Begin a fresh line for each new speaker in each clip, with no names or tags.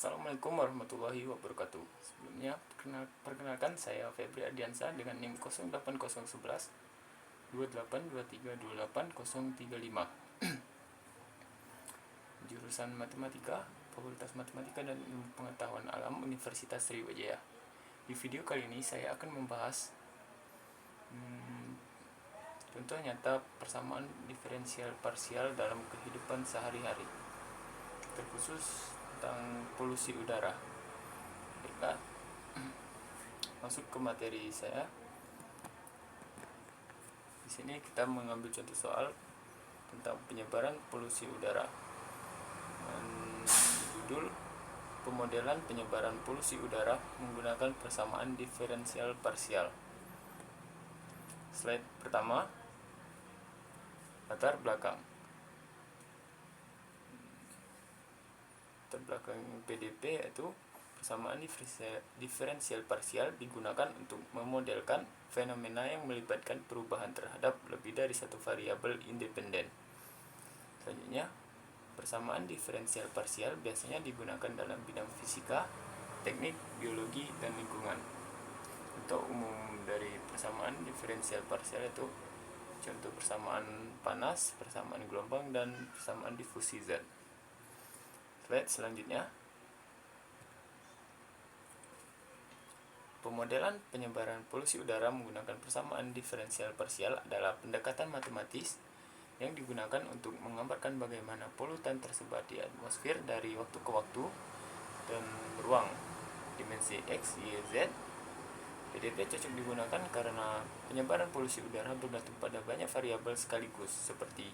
Assalamualaikum warahmatullahi wabarakatuh. Sebelumnya perkenalkan saya Febri Adiansa dengan NIM 08011 282328 jurusan Matematika, Fakultas Matematika dan Ilmu Pengetahuan Alam Universitas Sriwijaya. Di video kali ini saya akan membahas contoh nyata persamaan diferensial parsial dalam kehidupan sehari-hari, terkhusus tentang polusi udara. Baiklah, masuk ke materi saya. Di sini kita mengambil contoh soal tentang penyebaran polusi udara. Dan judul pemodelan penyebaran polusi udara menggunakan persamaan diferensial parsial. Slide pertama, latar belakang. Latar belakang PDP yaitu persamaan diferensial parsial digunakan untuk memodelkan fenomena yang melibatkan perubahan terhadap lebih dari satu variabel independen. Selanjutnya, persamaan diferensial parsial biasanya digunakan dalam bidang fisika, teknik, biologi, dan lingkungan. Untuk umum dari persamaan diferensial parsial itu contoh persamaan panas, persamaan gelombang, dan persamaan difusi Z. Slide selanjutnya. Pemodelan penyebaran polusi udara menggunakan persamaan diferensial parsial adalah pendekatan matematis yang digunakan untuk menggambarkan bagaimana polutan tersebar di atmosfer dari waktu ke waktu dan ruang dimensi X, Y, Z. PDP cocok digunakan karena penyebaran polusi udara bergantung pada banyak variabel sekaligus seperti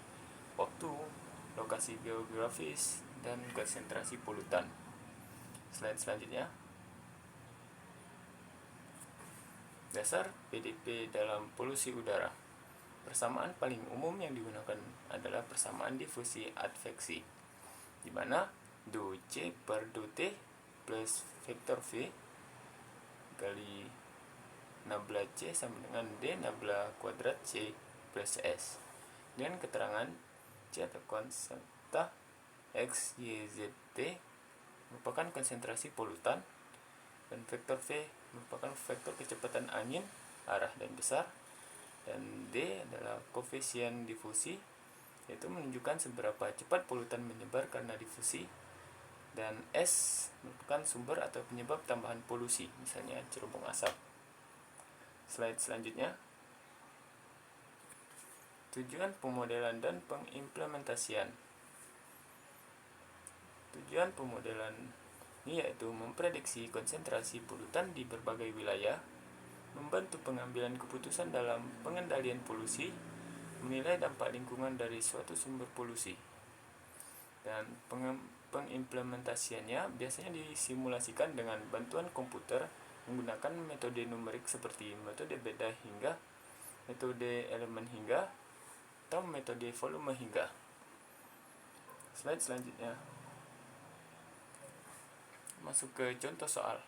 waktu, lokasi geografis, dan konsentrasi polutan. Slide selanjutnya. Dasar PDP dalam polusi udara. Persamaan paling umum yang digunakan adalah persamaan difusi adveksi, di mana do C per do T plus vektor V kali nabla C sama dengan D nabla kuadrat C plus S, dengan keterangan C atau konstanta X, Y, Z, T merupakan konsentrasi polutan, dan vektor V merupakan vektor kecepatan angin, arah dan besar, dan D adalah koefisien difusi, yaitu menunjukkan seberapa cepat polutan menyebar karena difusi, dan S merupakan sumber atau penyebab tambahan polusi, misalnya cerobong asap. Slide selanjutnya. Tujuan pemodelan dan pengimplementasian. Tujuan pemodelan ini yaitu memprediksi konsentrasi polutan di berbagai wilayah, membantu pengambilan keputusan dalam pengendalian polusi, menilai dampak lingkungan dari suatu sumber polusi. Dan pengimplementasiannya biasanya disimulasikan dengan bantuan komputer menggunakan metode numerik seperti metode beda hingga, metode elemen hingga, atau metode volume hingga. Slide selanjutnya. Masuk ke contoh soal.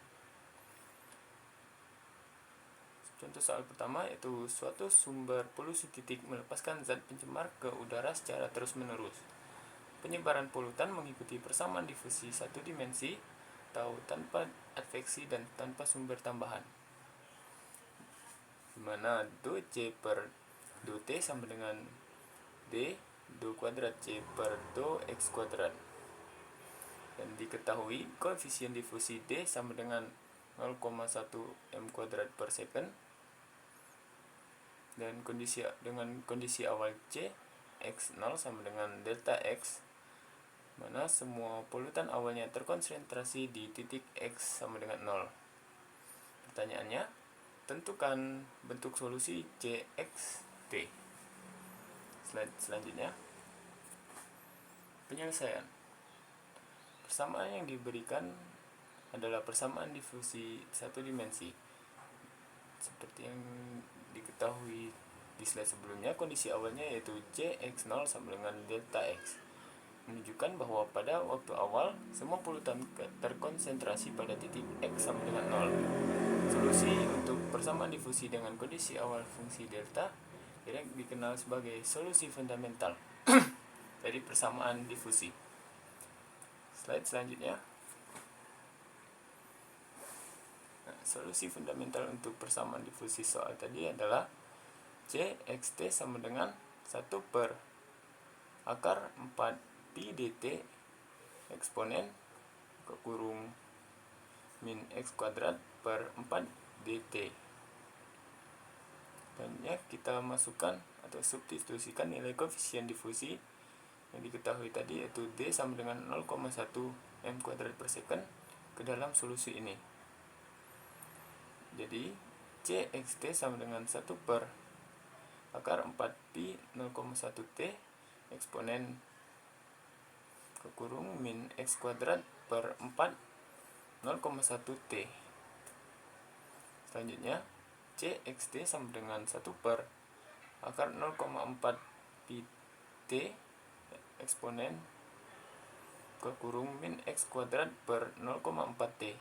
Contoh soal pertama yaitu suatu sumber polusi titik melepaskan zat pencemar ke udara secara terus-menerus. Penyebaran polutan mengikuti persamaan difusi satu dimensi atau tanpa adveksi dan tanpa sumber tambahan, di mana do C per do T sama dengan D do kuadrat C per do X kuadrat. Dan diketahui koefisien difusi D sama dengan 0,1 m kuadrat per second, dan kondisi awal C X0 sama dengan delta X, mana semua polutan awalnya terkonsentrasi di titik X sama dengan 0. Pertanyaannya, tentukan bentuk solusi CXT. Slide selanjutnya. Penyelesaian. Persamaan yang diberikan adalah persamaan difusi satu dimensi. Seperti yang diketahui di slide sebelumnya, kondisi awalnya yaitu CX0 sama dengan delta X, menunjukkan bahwa pada waktu awal semua polutan terkonsentrasi pada titik X sama dengan 0. Solusi untuk persamaan difusi dengan kondisi awal fungsi delta dikenal sebagai solusi fundamental dari persamaan difusi. Slide selanjutnya. solusi fundamental untuk persamaan difusi soal tadi adalah CXT sama dengan 1 per akar 4 pi dt eksponen ke kurung min x kuadrat per 4 dt. Selanjutnya kita masukkan atau substitusikan nilai koefisien difusi yang diketahui tadi, yaitu D sama dengan 0,1 m kuadrat per second ke dalam solusi ini. Jadi CXT sama dengan 1 per akar 4 pi 0,1 T eksponen ke kurung min x kuadrat per 4 0,1 T. Selanjutnya CXT sama dengan 1 per akar 0,4 pi T eksponen ke kurung min x kuadrat per 0,4 T.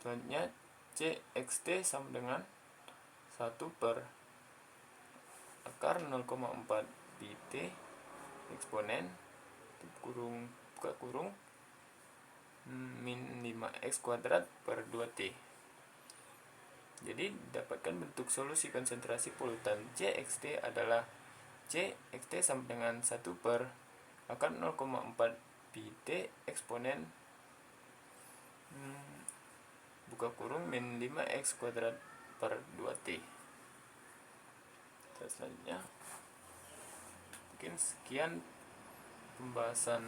Selanjutnya CXT sama dengan 1 per akar 0,4 pi T eksponen kurung buka kurung min 5x kuadrat per 2T. Jadi dapatkan bentuk solusi konsentrasi polutan CXT adalah CXT sama dengan 1 per akar 0,4 pi T eksponen buka kurung min 5x kuadrat per 2T. Selanjutnya mungkin sekian pembahasan